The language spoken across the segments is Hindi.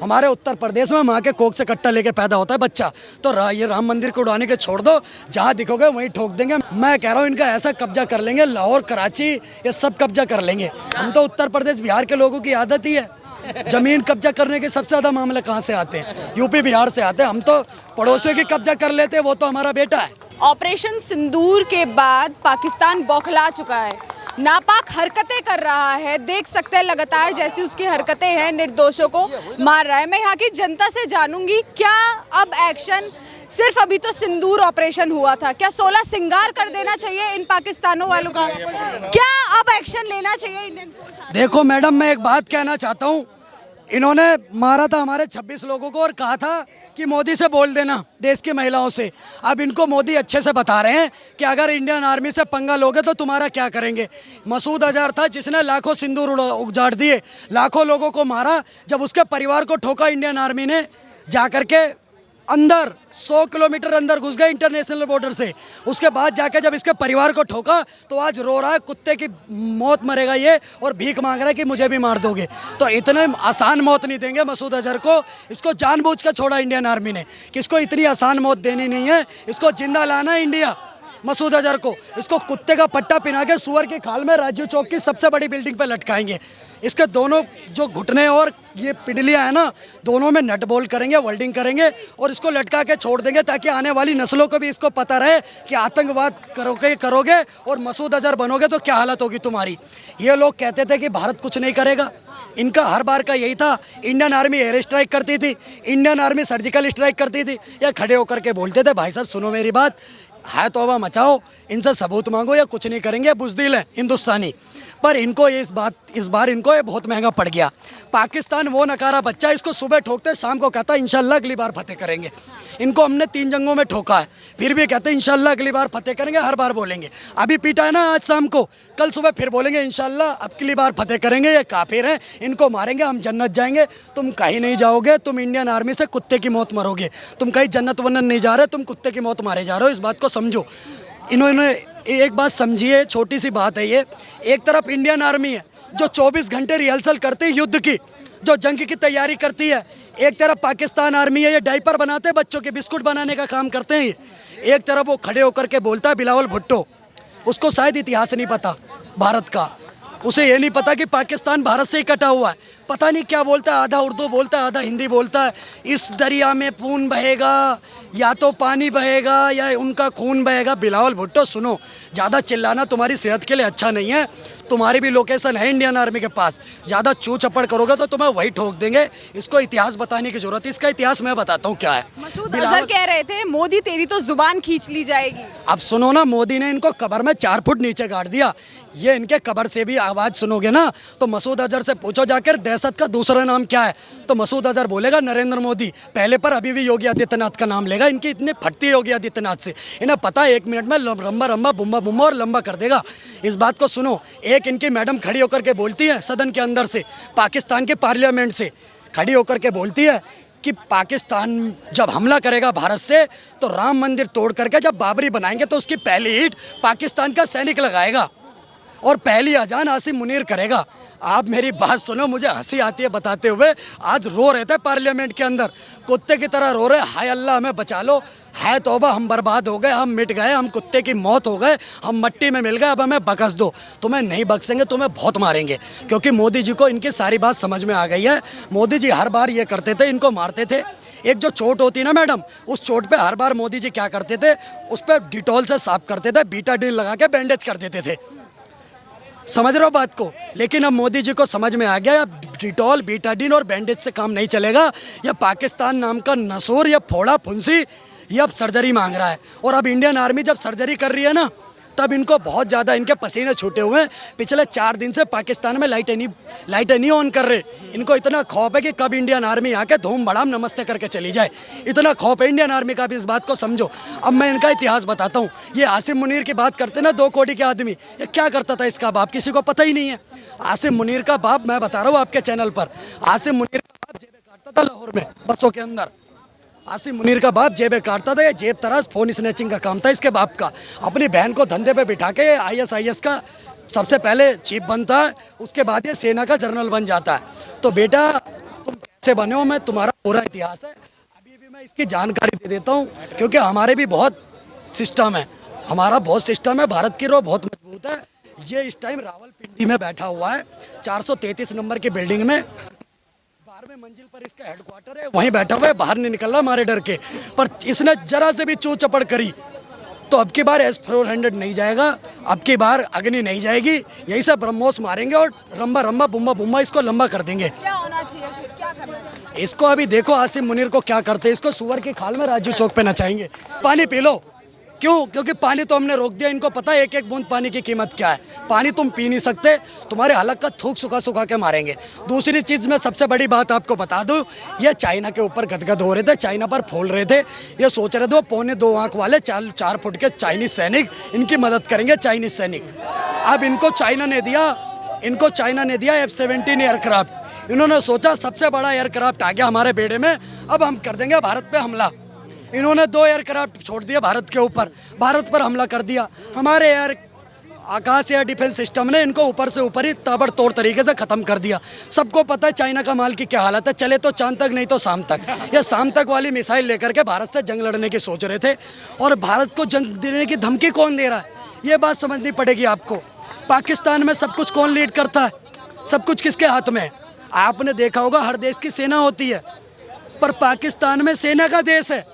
हमारे उत्तर प्रदेश में माँ के कोख से कट्टा लेके पैदा होता है बच्चा। तो ये राम मंदिर को उड़ाने के छोड़ दो, जहाँ दिखोगे वहीं ठोक देंगे। मैं कह रहा हूँ इनका ऐसा कब्जा कर लेंगे, लाहौर कराची ये सब कब्जा कर लेंगे। हम तो उत्तर प्रदेश बिहार के लोगों की आदत ही है, जमीन कब्जा करने के सबसे ज़्यादा मामले कहाँ से आते हैं? यूपी बिहार से आते हैं। हम तो पड़ोसियों की कब्जा कर लेते हैं, वो तो हमारा बेटा है। ऑपरेशन सिंदूर के बाद पाकिस्तान बौखला चुका है, नापाक हरकतें कर रहा है। देख सकते हैं लगातार जैसी उसकी हरकतें हैं, निर्दोषों को मार रहा है। मैं यहाँ की जनता से जानूंगी क्या अब एक्शन, सिर्फ अभी तो सिंदूर ऑपरेशन हुआ था, क्या 16 सिंगार कर देना चाहिए इन पाकिस्तानों वालों का? क्या अब एक्शन लेना चाहिए इंडियन फोर्स? देखो मैडम, मैं एक बात कहना चाहता हूँ। इन्होंने मारा था हमारे 26 लोगों को और कहा था कि मोदी से बोल देना, देश की महिलाओं से। अब इनको मोदी अच्छे से बता रहे हैं कि अगर इंडियन आर्मी से पंगा लोगे तो तुम्हारा क्या करेंगे। मसूद अजहर था जिसने लाखों सिंदूर उजाड़ दिए, लाखों लोगों को मारा। जब उसके परिवार को ठोका इंडियन आर्मी ने, जा करके अंदर 100 किलोमीटर अंदर घुस गए इंटरनेशनल बॉर्डर से। उसके बाद जाके जब इसके परिवार को ठोका तो आज रो रहा है, कुत्ते की मौत मरेगा ये, और भीख मांग रहा है कि मुझे भी मार दोगे। तो इतने आसान मौत नहीं देंगे मसूद अजहर को। इसको जानबूझ कर छोड़ा इंडियन आर्मी ने कि इसको इतनी आसान मौत देनी नहीं है, इसको जिंदा लाना है इंडिया। मसूद अजहर को इसको कुत्ते का पट्टा पिना के सुअर की खाल में राजीव चौक की सबसे बड़ी बिल्डिंग पे लटकाएंगे। इसके दोनों जो घुटने और ये पिंडलियां है ना, दोनों में नट बोल्ट करेंगे, वेल्डिंग करेंगे और इसको लटका के छोड़ देंगे, ताकि आने वाली नस्लों को भी इसको पता रहे कि आतंकवाद करोगे और मसूद अजहर बनोगे तो क्या हालत होगी तुम्हारी। ये लोग कहते थे कि भारत कुछ नहीं करेगा, इनका हर बार का यही था। इंडियन आर्मी एयर स्ट्राइक करती थी, इंडियन आर्मी सर्जिकल स्ट्राइक करती थी। ये खड़े होकर के बोलते थे, भाई साहब सुनो मेरी बात, है तौबा मचाओ, इनसे सबूत मांगो या कुछ नहीं करेंगे, बुज़दिल है हिंदुस्तानी। पर इनको इस बार इनको ये बहुत महंगा पड़ गया। पाकिस्तान वो नकारा बच्चा, इसको सुबह ठोकते शाम को कहता है इंशाल्लाह अगली बार फतेह करेंगे। इनको हमने 3 जंगों में ठोका है, फिर भी कहते हैं इंशाल्लाह अगली बार फतेह करेंगे, हर बार बोलेंगे। अभी पीटा है ना आज शाम को, कल सुबह फिर बोलेंगे इंशाल्लाह अगली बार फतेह करेंगे। ये काफिर हैं, इनको मारेंगे, हम जन्नत जाएंगे। तुम कहीं नहीं जाओगे, तुम इंडियन आर्मी से कुत्ते की मौत मरोगे। तुम कहीं जन्नत वन्नत नहीं जा रहे, तुम कुत्ते की मौत मारे जा रहे हो। इस बात को समझो। इन्होंने एक बात समझिए, छोटी सी बात है ये। एक तरफ इंडियन आर्मी है जो 24 घंटे रिहर्सल करती है युद्ध की, जो जंग की तैयारी करती है। एक तरफ पाकिस्तान आर्मी है, ये डायपर बनाते हैं, बच्चों के बिस्कुट बनाने का काम करते हैं। एक तरफ वो खड़े होकर के बोलता है बिलावल भुट्टो, उसको शायद इतिहास नहीं पता भारत का, उसे ये नहीं पता कि पाकिस्तान भारत से ही कटा हुआ है। पता नहीं क्या बोलता है, आधा उर्दू बोलता है, आधा हिंदी बोलता है। इस दरिया में खून बहेगा, या तो पानी बहेगा या उनका खून बहेगा। बिलावल भुट्टो सुनो, ज़्यादा चिल्लाना तुम्हारी सेहत के लिए अच्छा नहीं है। तुम्हारी भी लोकेशन है इंडियन आर्मी के पास, ज़्यादा चू चपड़ करोगे तो तुम्हें वही ठोक देंगे। इसको इतिहास बताने की जरूरत है, इसका इतिहास मैं बताता हूँ क्या है। मसूद अजहर कह रहे थे मोदी तेरी तो जुबान खींच ली जाएगी। अब सुनो ना, मोदी ने इनको कब्र में 4 फुट नीचे गाड़ दिया। ये इनके कब्र से भी आवाज़ सुनोगे ना तो मसूद अजहर से पूछो जाकर दहशत का दूसरा नाम क्या है, तो मसूद अजहर बोलेगा नरेंद्र मोदी। पहले पर अभी भी योगी आदित्यनाथ का नाम लेगा। इनकी इतनी फटती है योगी आदित्यनाथ से, इन्हें पता है 1 मिनट में रंबा रंबा बुम्बा बुम्बा और लंबा कर देगा। इस बात को सुनो। एक इनकी मैडम खड़ी होकर के बोलती है सदन के अंदर से, पाकिस्तान के पार्लियामेंट से खड़ी होकर के बोलती है कि पाकिस्तान जब हमला करेगा भारत से तो राम मंदिर तोड़ करके जब बाबरी बनाएंगे तो उसकी पहली ईंट पाकिस्तान का सैनिक लगाएगा और पहली अजान आसिम मुनीर करेगा। आप मेरी बात सुनो, मुझे हंसी आती है बताते हुए। आज रो रहे थे पार्लियामेंट के अंदर, कुत्ते की तरह रो रहे, हाय अल्लाह हमें बचा लो, है तौबा हम बर्बाद हो गए, हम मिट गए, हम कुत्ते की मौत हो गए, हम मट्टी में मिल गए, अब हमें बख्श दो। तुम्हें नहीं बख्शेंगे, तुम्हें बहुत मारेंगे। क्योंकि मोदी जी को इनकी सारी बात समझ में आ गई है। मोदी जी हर बार ये करते थे, इनको मारते थे। एक जो चोट होती है ना मैडम, उस चोट पे हर बार मोदी जी क्या करते थे, उस पर डिटॉल से साफ करते थे, बीटाडीन लगा के बैंडेज कर देते थे। समझ रहे हो बात को? लेकिन अब मोदी जी को समझ में आ गया अब डिटॉल बीटाडीन और बैंडेज से काम नहीं चलेगा। यह पाकिस्तान नाम का नसूर या फोड़ा फुंसी ये अब सर्जरी मांग रहा है। और अब इंडियन आर्मी जब सर्जरी कर रही है ना, तब इनको बहुत ज़्यादा इनके पसीने छूटे हुए हैं। पिछले 4 दिन से पाकिस्तान में लाइटें नहीं ऑन कर रहे। इनको इतना खौफ है कि कब इंडियन आर्मी आके धूम बड़ाम नमस्ते करके चली जाए। इतना खौफ है इंडियन आर्मी का भी, इस बात को समझो। अब मैं इनका इतिहास बताता हूँ। ये आसिम मुनीर की बात करते ना, 2 कौड़ी के आदमी, ये क्या करता था इसका बाप, किसी को पता ही नहीं है। आसिम मुनीर का बाप, मैं बता रहा हूँ आपके चैनल पर, आसिम मुनीर का बाप जेबें काटता था लाहौर में बसों के अंदर। आसिम मुनीर का बाप जेबें काटता था, ये जेब तराश फोन स्नैचिंग का काम था इसके बाप का। अपनी बहन को धंधे पे बिठा के ISIS का सबसे पहले चीफ बनता है, उसके बाद ये सेना का जनरल बन जाता है। तो बेटा तुम से बने हो, मैं तुम्हारा पूरा इतिहास है। अभी भी मैं इसकी जानकारी दे देता हूँ, क्योंकि हमारे भी बहुत सिस्टम है, हमारा बहुत सिस्टम है, भारत की रो बहुत मजबूत है। ये इस टाइम रावलपिंडी में बैठा हुआ है, 433 नंबर की बिल्डिंग में, 12वें मंजिल पर इसका हेडक्वार्टर है, वहीं बैठा हुआ है, बाहर नहीं निकल रहा हमारे डर के। पर इसने जरा से भी चू चपड़ करी तो अब की बार S-400 नहीं जाएगा, अब की बार अग्नि नहीं जाएगी, यही से ब्रह्मोस मारेंगे और रंबा रंबा बुम्बा बुम्बा इसको लंबा कर देंगे। क्या होना चाहिए फिर, क्या करना चाहिए? इसको अभी देखो आसिम मुनीर को क्या करते हैं, इसको सुअर की खाल में राजू चौक पे नचाएंगे। पानी पी लो, क्यों? क्योंकि पानी तो हमने रोक दिया, इनको पता है एक एक बूंद पानी की कीमत क्या है। पानी तुम पी नहीं सकते, तुम्हारे हलक का थूक सुखा सुखा के मारेंगे। दूसरी चीज़ में सबसे बड़ी बात आपको बता दूं, ये चाइना के ऊपर गदगद हो रहे थे, चाइना पर फोल रहे थे, ये सोच रहे थे वो 2.25 आंख वाले 4 फुट के चाइनीज सैनिक इनकी मदद करेंगे, चाइनीज सैनिक। अब इनको चाइना ने दिया F-17 एयरक्राफ्ट। इन्होंने सोचा सबसे बड़ा एयरक्राफ्ट आ गया हमारे बेड़े में, अब हम कर देंगे भारत पे हमला। इन्होंने 2 एयरक्राफ्ट छोड़ दिए भारत के ऊपर, भारत पर हमला कर दिया। हमारे आकाश एयर डिफेंस सिस्टम ने इनको ऊपर से ऊपर ही ताबड़तोड़ तरीके से ख़त्म कर दिया। सबको पता है चाइना का माल की क्या हालत है, चले तो चांद तक नहीं तो शाम तक। ये शाम तक वाली मिसाइल लेकर के भारत से जंग लड़ने की सोच रहे थे, और भारत को जंग देने की धमकी कौन दे रहा है, ये बात समझनी पड़ेगी आपको। पाकिस्तान में सब कुछ कौन लीड करता है, सब कुछ किसके हाथ में है? आपने देखा होगा हर देश की सेना होती है, पर पाकिस्तान में सेना का देश है,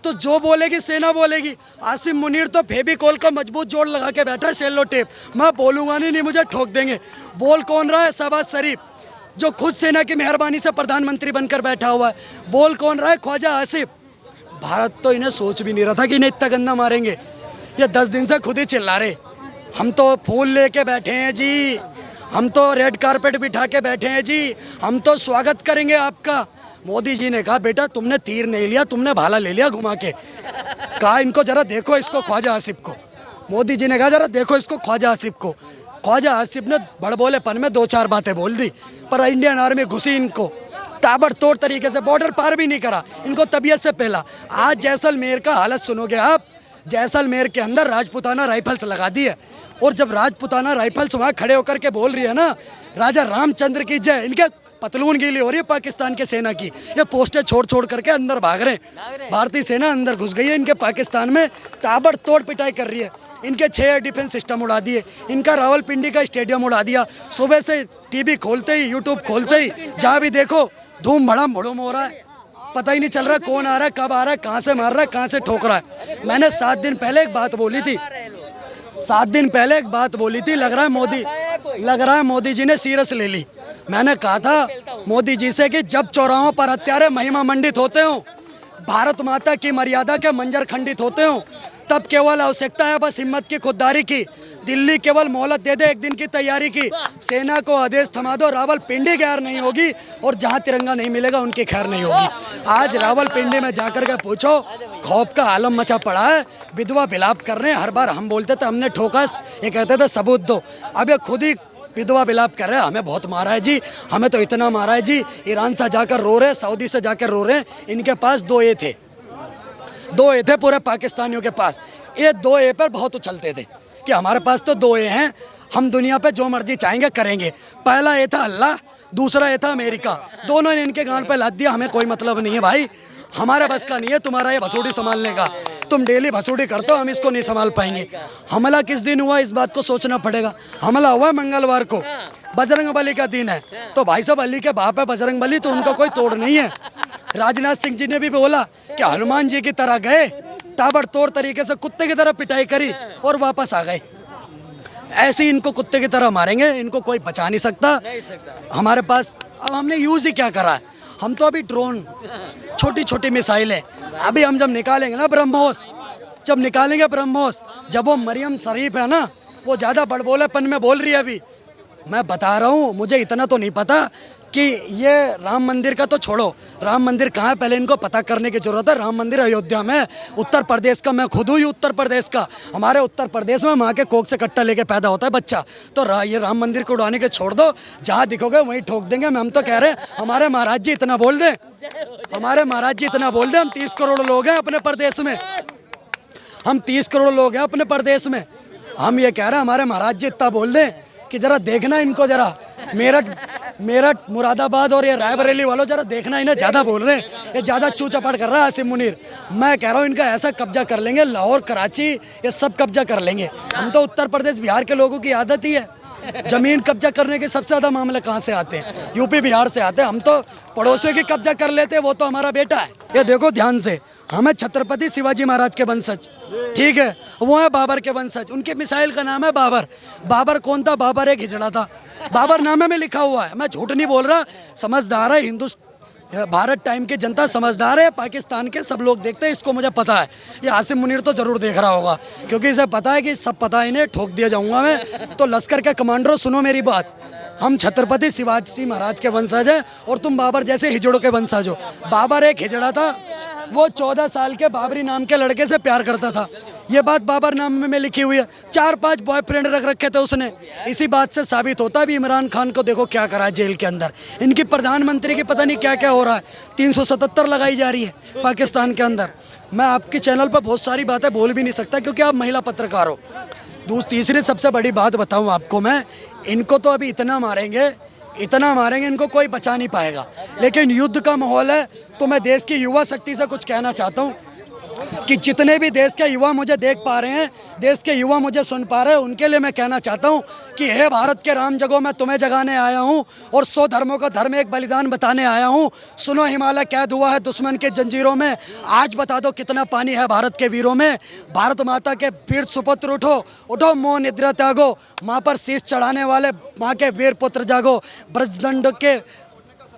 तो जो बोलेगी सेना बोलेगी। आसिम मुनीर तो फेविकोल का मजबूत जोड़ लगा के बैठा है, सेलो टेप, मैं बोलूँगा नहीं मुझे ठोक देंगे। बोल कौन रहा है? शहबाज शरीफ, जो खुद सेना की मेहरबानी से प्रधानमंत्री बनकर बैठा हुआ है। बोल कौन रहा है? ख्वाजा आसिफ। भारत तो इन्हें सोच भी नहीं रहा था कि इन्हें इतना गंदा मारेंगे। ये 10 दिन से खुद ही चिल्ला रहे, हम तो फूल लेके बैठे हैं जी, हम तो रेड कारपेट बिठा के बैठे हैं जी, हम तो स्वागत करेंगे आपका। मोदी जी ने कहा बेटा तुमने तीर नहीं लिया, तुमने भाला ले लिया घुमा के। कहा इनको जरा देखो इसको ख्वाजा आसिफ को। मोदी जी ने कहा जरा देखो इसको ख्वाजा आसिफ को। ख्वाजा आसिफ ने बड़बोलेपन में 2-4 बातें बोल दी, पर इंडियन आर्मी घुसी इनको ताबड़तोड़ तरीके से, बॉर्डर पार भी नहीं करा इनको तबीयत से पहला। आज जैसलमेर का हालत सुनोगे आप, जैसलमेर के अंदर राजपूताना राइफल्स लगा दी है, और जब राजपूताना राइफल्स वहाँ खड़े होकर के बोल रही है ना राजा रामचंद्र की जय, इनके पतलून गीली हो रही है पाकिस्तान के सेना की। ये पोस्टें छोड़ छोड़ करके अंदर भाग रहे हैं, भारतीय सेना अंदर घुस गई है इनके पाकिस्तान में, ताबड़तोड़ पिटाई कर रही है। इनके 6 एयर डिफेंस सिस्टम उड़ा दिए, इनका रावलपिंडी का स्टेडियम उड़ा दिया। सुबह से टीवी खोलते ही, यूट्यूब खोलते ही, जहाँ भी देखो धूम भड़म भड़ूम हो रहा है, पता ही नहीं चल रहा कौन आ रहा है, कब आ रहा है, कहाँ से मार रहा है, कहाँ से ठोक रहा है। मैंने 7 दिन पहले एक बात बोली थी, 7 दिन पहले एक बात बोली थी, लग रहा है मोदी जी ने सीरियस ले ली। मैंने कहा था मोदी जी से कि जब चौराहों पर हत्यारे महिमा मंडित होते हो, भारत माता की मर्यादा के मंजर खंडित होते हो, तब केवल आवश्यकता है बस हिम्मत की, खुददारी की। दिल्ली केवल मोहलत दे दे 1 दिन की तैयारी की, सेना को आदेश थमा दो, रावलपिंडी खैर नहीं होगी, और जहां तिरंगा नहीं मिलेगा उनकी खैर नहीं होगी। आज रावलपिंडी में जाकर के पूछो, खौफ का आलम मचा पड़ा है, विधवा विलाप कर रहे हैं। हर बार हम बोलते थे हमने ठोका, ये कहते थे सबूत दो, अब ये खुद ही विधवा विलाप कर रहे हैं, हमें बहुत मारा है जी, हमें तो इतना मारा है जी। ईरान से जाकर रो रहे, सऊदी से जाकर रो रहे। इनके पास 2 ए थे, 2 ए थे पूरे पाकिस्तानियों के पास। ये 2 ए पर बहुत उछलते थे कि हमारे पास तो 2 ए हैं, हम दुनिया पे जो मर्जी चाहेंगे करेंगे। पहला ए था अल्लाह, दूसरा ए था अमेरिका। दोनों ने इनके गांड पे लाद दिया, हमें कोई मतलब नहीं है भाई, हमारे बस का नहीं है तुम्हारा ये भसोड़ी संभालने का, तुम डेली भसोड़ी करते हो, हम इसको नहीं संभाल पाएंगे। हमला किस दिन हुआ इस बात को सोचना पड़ेगा। हमला हुआ मंगलवार को, बजरंग बली का दिन है, तो भाई साहब अली के बाप है बजरंग बली, तो उनका कोई तोड़ नहीं है। राजनाथ सिंह जी ने भी बोला कि हनुमान जी की तरह गए, ताबड़तोड़ तरीके से कुत्ते की तरह पिटाई करी और वापस आ गए। ऐसे ही इनको कुत्ते की तरह मारेंगे, इनको कोई बचा नहीं सकता। हमारे पास अब हमने यूज़ ही क्या करा है, हम तो अभी ड्रोन, छोटी छोटी मिसाइलें, अभी हम जब निकालेंगे ना ब्रह्मोस, जब निकालेंगे ब्रह्मोस, जब वो मरियम शरीफ है ना, वो ज़्यादा बड़बोलेपन में बोल रही है। अभी मैं बता रहा हूँ, मुझे इतना तो नहीं पता कि ये राम मंदिर का तो छोड़ो, राम मंदिर कहाँ है पहले इनको पता करने की जरूरत है। राम मंदिर अयोध्या में, उत्तर प्रदेश का, मैं खुद हूँ ही उत्तर प्रदेश का। हमारे उत्तर प्रदेश में माँ के कोख से कट्टा लेके पैदा होता है बच्चा, तो ये राम मंदिर को उड़ाने के छोड़ दो, जहाँ दिखोगे वहीं ठोक देंगे। हम तो कह रहे हैं हमारे महाराज जी इतना बोल दें, हमारे महाराज जी इतना बोल दें, हम 30 करोड़ लोग हैं अपने प्रदेश में, हम 30 करोड़ लोग हैं अपने प्रदेश में, हम ये कह रहे हैं हमारे महाराज जी इतना बोल दें कि जरा देखना इनको, जरा मेरठ मुरादाबाद और ये रायबरेली वालों जरा देखना, इन्हें ज़्यादा बोल रहे हैं, ये ज़्यादा चू चपाट कर रहा है आसिम मुनीर। मैं कह रहा हूँ इनका ऐसा कब्जा कर लेंगे, लाहौर कराची ये सब कब्जा कर लेंगे। हम तो उत्तर प्रदेश बिहार के लोगों की आदत ही है, जमीन कब्जा करने के सबसे ज़्यादा मामले कहाँ से आते हैं? यूपी बिहार से आते हैं। हम तो पड़ोसियों की कब्जा कर लेते हैं, वो तो हमारा बेटा है। ये देखो ध्यान से, हमें छत्रपति शिवाजी महाराज के वंशज, ठीक है, वो है बाबर के वंशज, उनके मिसाइल का नाम है बाबर। बाबर कौन था? बाबर एक हिजड़ा था, बाबर नामे में लिखा हुआ है, मैं झूठ नहीं बोल रहा। समझदार है भारत टाइम की जनता समझदार है, पाकिस्तान के सब लोग देखते हैं, इसको मुझे पता है। ये आसिम मुनीर तो जरूर देख रहा होगा, क्योंकि इसे पता है कि सब पता है इन्हें, ठोक दिया जाऊंगा मैं। तो लश्कर के कमांडरों सुनो मेरी बात, हम छत्रपति शिवाजी महाराज के वंशज हैं और तुम बाबर जैसे हिजड़ों के वंशज हो। बाबर एक हिजड़ा था, वो 14 साल के बाबरी नाम के लड़के से प्यार करता था, ये बात बाबर नाम में लिखी हुई है। 4-5 बॉयफ्रेंड रख रखे थे उसने। इसी बात से साबित होता है भी इमरान खान को देखो क्या करा है जेल के अंदर, इनकी प्रधानमंत्री की पता नहीं क्या क्या हो रहा है, 377 लगाई जा रही है पाकिस्तान के अंदर। मैं आपके चैनल पर बहुत सारी बातें बोल भी नहीं सकता क्योंकि आप महिला पत्रकार हो। तीसरी सबसे बड़ी बात बताऊं आपको मैं, इनको तो अभी इतना मारेंगे इनको कोई बचा नहीं पाएगा, लेकिन युद्ध का माहौल है। तो मैं देश की युवा शक्ति से कुछ कहना चाहता हूँ कि जितने भी देश के युवा मुझे देख पा रहे हैं, देश के युवा मुझे सुन पा रहे हैं, उनके लिए मैं कहना चाहता हूं कि हे भारत के राम जगो, मैं तुम्हें जगाने आया हूं और 100 धर्मों का धर्म एक बलिदान बताने आया हूं। सुनो हिमालय कैद हुआ है दुश्मन के जंजीरों में, आज बता दो कितना पानी है भारत के वीरों में। भारत माता के वीर सुपुत्र उठो, उठो मोह निद्रा त्यागो, माँ पर शीश चढ़ाने वाले माँ के वीर पुत्र जागो, ब्रजदंड के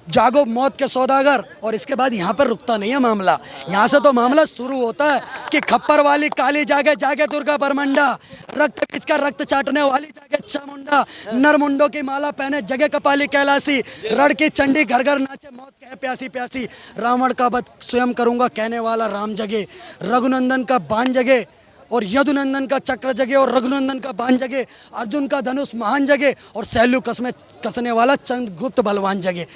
जागो मौत के सौदागर। और इसके बाद यहाँ पर रुकता नहीं है मामला, यहाँ से तो मामला शुरू होता है कि खप्पर वाली काली जागे, जागे दुर्गा बरमंडा, रक्त बीच का रक्त चाटने वाली जागे चामुंडा, नरमुंडों की माला पहने जगे कपाली कैलासी, रण की चंडी घर घर नाचे मौत कहे प्यासी प्यासी, रावण का वध स्वयं करूँगा कहने वाला राम जगे, रघुनंदन का बाण जगे और यदुनंदन का चक्र जगे और रघुनंदन का बाण जगे, अर्जुन का धनुष महान जगे और सैल्यू कसने वाला चंद्रगुप्त बलवान जगे।